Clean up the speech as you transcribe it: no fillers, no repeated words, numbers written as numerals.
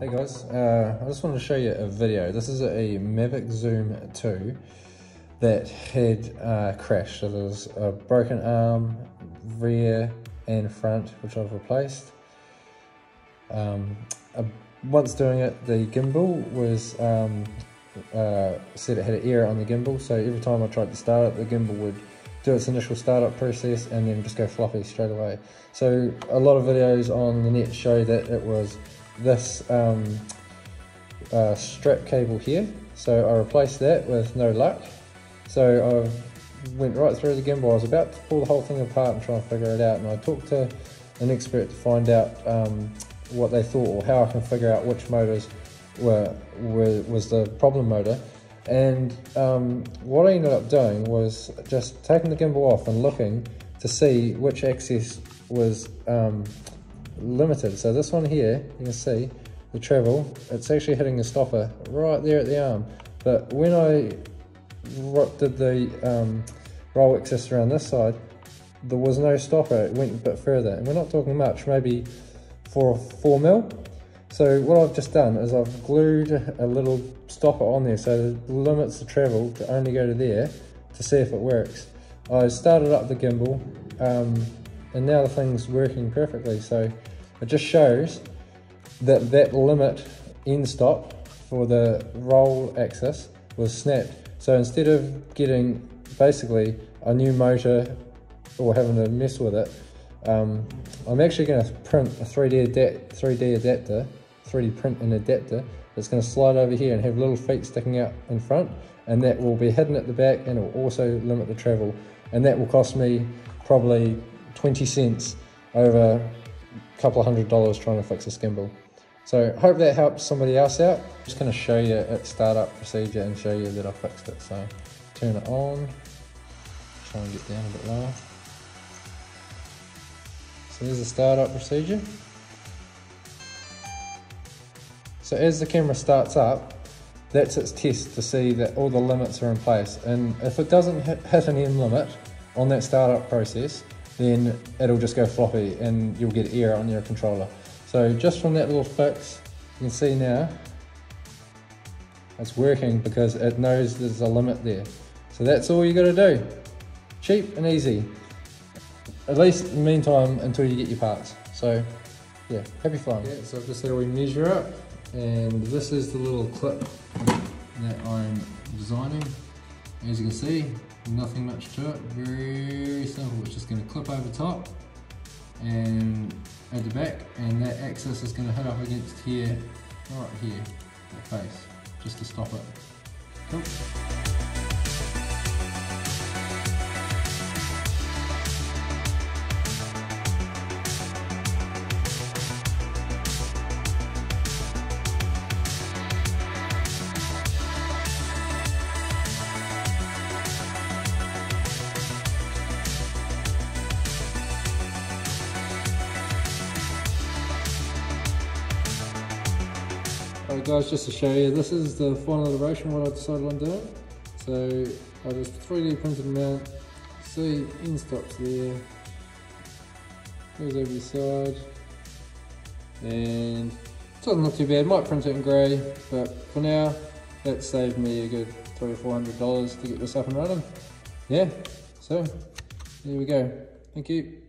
Hey guys, I just wanted to show you a video. This is a Mavic Zoom 2 that had crashed. It was a broken arm, rear and front, which I've replaced. Once doing it, the gimbal was said it had an error on the gimbal, so every time I tried to start it, the gimbal would do its initial startup process and then just go floppy straight away. So a lot of videos on the net show that it was this strap cable here, so I replaced that with no luck. So I went right through the gimbal. I was about to pull the whole thing apart and try and figure it out, and I talked to an expert to find out what they thought, or how I can figure out which motors was the problem motor. And what I ended up doing was just taking the gimbal off and looking to see which axis was limited. So this one here, you can see the travel, it's actually hitting the stopper right there at the arm. But when I did the roll axis around this side, there was no stopper. It went a bit further, and we're not talking much, maybe 4 mil. So what I've just done is I've glued a little stopper on there so it limits the travel to only go to there to see if it works. I started up the gimbal and now the thing's working perfectly. So it just shows that that limit end stop for the roll axis was snapped. So instead of getting basically a new motor or having to mess with it, I'm actually going to print a 3D print an adapter that's going to slide over here and have little feet sticking out in front, and that will be hidden at the back, and it will also limit the travel, and that will cost me probably 20 cents over a couple of $100 trying to fix this gimbal. So hope that helps somebody else out. I'm just going to show you its startup procedure and show you that I fixed it. So turn it on, try and get down a bit lower. So there's the startup procedure. So as the camera starts up, that's its test to see that all the limits are in place. And if it doesn't hit an end limit on that startup process, then it'll just go floppy and you'll get error on your controller. So just from that little fix, you can see now it's working because it knows there's a limit there. So that's all you got to do. Cheap and easy. At least in the meantime until you get your parts. So yeah, happy flying. Yeah, so I've just had we measure up, and this is the little clip that I'm designing. As you can see, nothing much to it, very simple. It's just going to clip over top and at the back, and that axis is going to hit up against here, right here, that face, just to stop it. Cool. Alright guys, just to show you, this is the final iteration, what I decided on doing. So I just 3D printed them out. See, end stops there, goes over the side, and it's not too bad. Might print it in grey, but for now, that saved me a good $300 or $400 to get this up and running. Yeah, so there we go. Thank you.